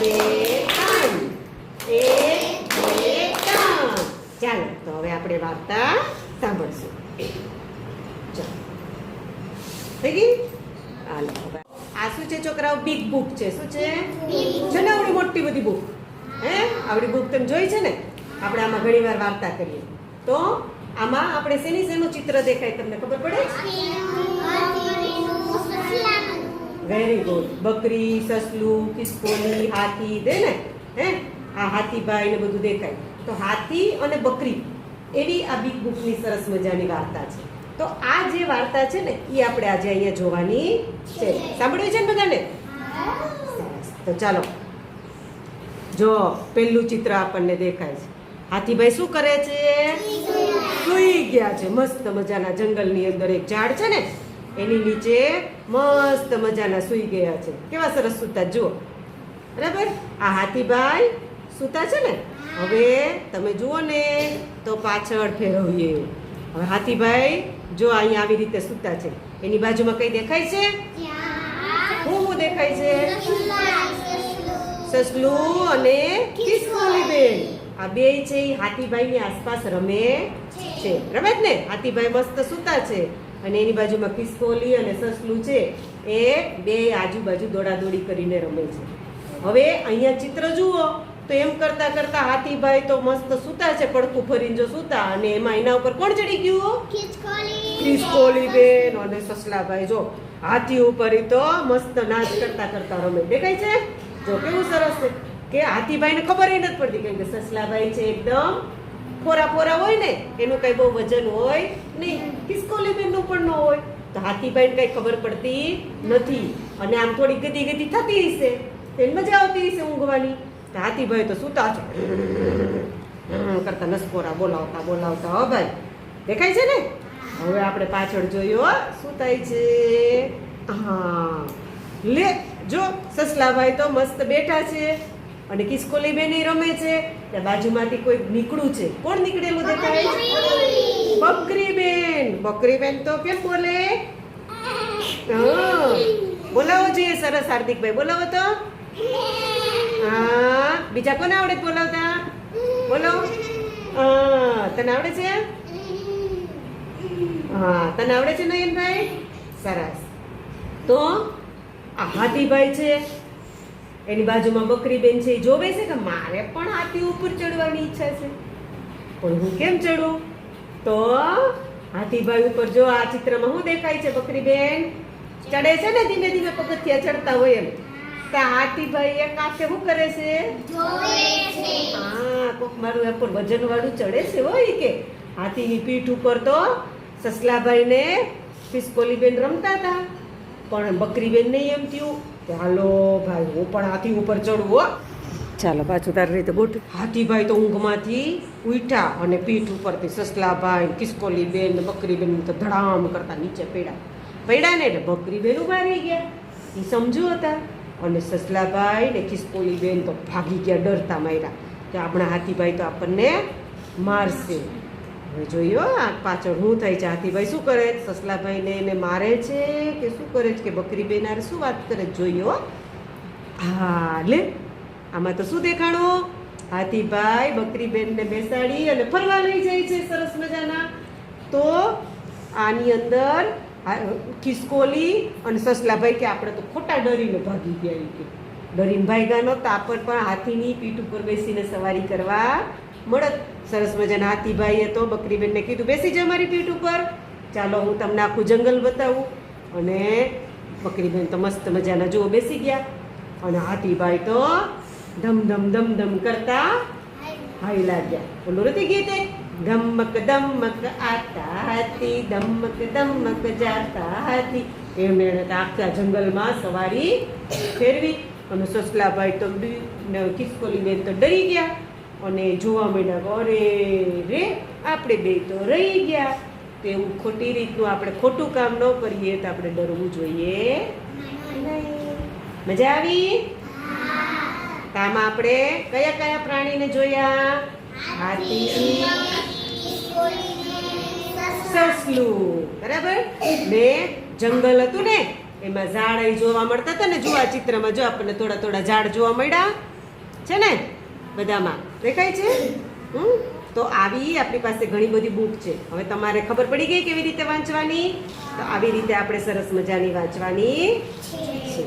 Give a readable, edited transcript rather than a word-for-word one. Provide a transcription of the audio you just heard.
બે ત્રણ, એક બે ત્રણ. ચાલો તો હવે આપણે વાર્તા સાંભળશું. ચાલો થઈ ગઈ. હાલો હવે આ શું છે છોકરાઓ? બિગ બુક છે. શું છે? છે ને આવડી મોટી બધી બુક. હે આવડી બુક તમે જોઈ છે ને? આપણે આમાં ઘણી વાર વાર્તા કરીએ તો આમાં આપણે શેનું ચિત્ર દેખાય તમને ખબર પડે? Very good. બકરી, સસલું, ખિસકોલી, હાથી દે ને. હે આ હાથીભાઈ ને બધું દેખાય. તો હાથી અને બકરી એવી આ બિગ બુકની સરસ મજાની વાર્તા છે. તો આ જે વાર્તા છે ને એ આપણે આજે અહીંયા જોવાની છે. સાંભળ્યું છે ને બધાને? સરસ. તો ચાલો જો પહેલું ચિત્ર આપણને દેખાય છે. હાથીભાઈ શું કરે છે? સૂઈ ગયા છે. મસ્ત મજાના જંગલની અંદર એક ઝાડ છે ને એની નીચે મસ્ત મજાના સૂઈ ગયા છે. કેવા સરસ સૂતા જુઓ. બરાબર. આ હાથીભાઈ સૂતા છે ને. હવે તમે જુઓ ને તો પાછળ ફેરવીએ. હવે હાથીભાઈ જો અહીંયા આવી રીતે સૂતા છે. એની બાજુમાં કઈ દેખાય છે? શું દેખાય છે? સસલું અને ખિસકોલી બેન. આ બે છે એ હાથીભાઈ ની આસપાસ રમે છે. રમે જ ને? હાથીભાઈ મસ્ત સૂતા છે અને એની બાજુમાં ખિસકોલી અને સસલું છે એ બે આજુબાજુ દોડાદોડી કરીને રમે છે. હવે અહીંયા ચિત્ર જુઓ તો એમ કરતા કરતા હાથીભાઈ તો મસ્ત સૂતા છે, પડખું ફરીને જો સૂતા, અને એમાં એના ઉપર કોણ ચડી ગયું? ખિસકોલી બેન અને સસલાભાઈ જો હાથી ઉપર તો મસ્ત નાચ કરતા કરતા રમે. દેખાય છે? જો કેવું સરસ છે કે હાથીભાઈને ખબર નથી પડતી કેમ કે સસલાભાઈ છે એકદમ ફોરા ફોરા હોય ને, એનું કઈ બહુ વજન હોય નહીં. ખિસકોલી બેન નું પણ ન હોય તો હાથીભાઈને કઈ ખબર પડતી નથી. અને આમ થોડી ગદી ગદી થતી હશે એને મજા આવતી હશે ઊંઘવાની. હાથીભાઈ તો સૂતા છે કરતા નસકોરા બોલાવતા બોલાવતા. હો ભાઈ દેખાય છે ને? હવે આપણે પાછળ જોયો શું થાય છે. હા લે જો સસલાભાઈ તો મસ્ત બેઠા છે અને ખિસકોલી બેન રમે છે. ત્યાં બાજુમાંથી કોઈ નીકળું છે. કોણ નીકળેલું દેખાય? બકરી બેન. બકરી બેન તો કેમ બોલે? બોલાવો જોઈએ સરસ. હાર્દિકભાઈ બોલાવો તો. હા બીજા કોને આવડે બોલાવતા? બોલો. તને આવડે છે? હા તને આવડે છે નયનભાઈ? સરસ. તો આ હાથીભાઈ છે એની બાજુમાં બકરી બેન છે. એ જોવે છે કે મારે પણ હાથી ઉપર ચડવાની ઈચ્છા છે પણ હું કેમ ચડું? તો હાથીભાઈ ઉપર જો આ ચિત્રમાં શું દેખાય છે? બકરી બેન ચડે છે ને ધીમે ધીમે પગથિયા ચડતા હોય એમ. હાથીભાઈ એક આંખે શું કરે છે? હા કોક મારું એ પર વજન વાળું ચડે છે હોય કે. હાથીની પીઠ ઉપર તો સસલાભાઈ ને ખિસકોલી બેન રમતા હતા પણ બકરી બેન નહીં એમ થયું કે હાલો ભાઈ હું પણ હાથી ઉપર ચડું હો. ચાલો પાછું તારી રીતે ગોઠ. હાથીભાઈ તો ઊંઘમાંથી ઉઠ્યા અને પીઠ ઉપરથી સસલાભાઈ ખિસકોલી બેન બકરી બેન તો ધડામ કરતા નીચે પડ્યા ને એટલે બકરી બેન ઉભા રહી ગયા. એ સમજુ હતા અને સસલાભાઈ ને ખિસકોલી બેન તો ભાગી ગયા ડરતા માર્યા કે આપણા હાથીભાઈ તો આપણને મારશે. હવે જોયો આ પાછળ શું થાય છે? હાથીભાઈ શું કરે? સસલાભાઈને એને મારે છે કે શું કરે છે કે બકરી બેન આરે શું વાત કરે? જોયો. હા લે આમાં તો શું દેખાણું? હાથીભાઈ બકરી બેનને બેસાડી અને ફરવા લઈ જાય છે સરસ મજાના. તો આની અંદર ખિસકોલી અને સસલાભાઈ કે આપણે તો ખોટા ડરીને ભાગી ગયા. કે ડરીને ભાગ્યા નહોતા પણ હાથીની પીઠ ઉપર બેસીને સવારી કરવા મળત. સરસ મજાના હાથીભાઈએ તો બકરીબેનને કીધું બેસી જા મારી પીઠ ઉપર, ચાલો હું તમને આખું જંગલ બતાવું. અને બકરીબેન તો મસ્ત મજાના જુઓ બેસી ગયા અને હાથીભાઈ તો ધમ ધમ ધમ ધમ કરતા હાઈ લાગ્યા. બોલો નથી ગીતે ધમક ધમક આતા હાથી ધમક ધમક જાતા હાથી. એમણે આખા જંગલમાં સવારી ફેરવી અને સસલાભાઈ તો ખિસકોલી બેન તો ડરી ગયા અને જોવા માંડ્યા અરે રે આપણે બે તો રહી ગયા. તો એવું ખોટી રીતનું આપણે ખોટું કામ ન કરીએ તો આપણે ડરવું જોઈએ નહીં. મજા આવી? આમાં આપણે કયા કયા પ્રાણીને જોયા? હાથી, સસલું, બરાબર ને જંગલ હતું ને એમાં ઝાડ જોવા મળતા હતા ને. જો આ ચિત્રમાં જો આપણને થોડા થોડા ઝાડ જોવા મળ્યા છે ને બધામાં દેખાય છે તો આવી આપણી પાસે ઘણી બધી બુક છે. હવે તમારે ખબર પડી ગઈ કેવી રીતે વાંચવાની? તો આવી રીતે આપણે સરસ મજાની વાંચવાની છે.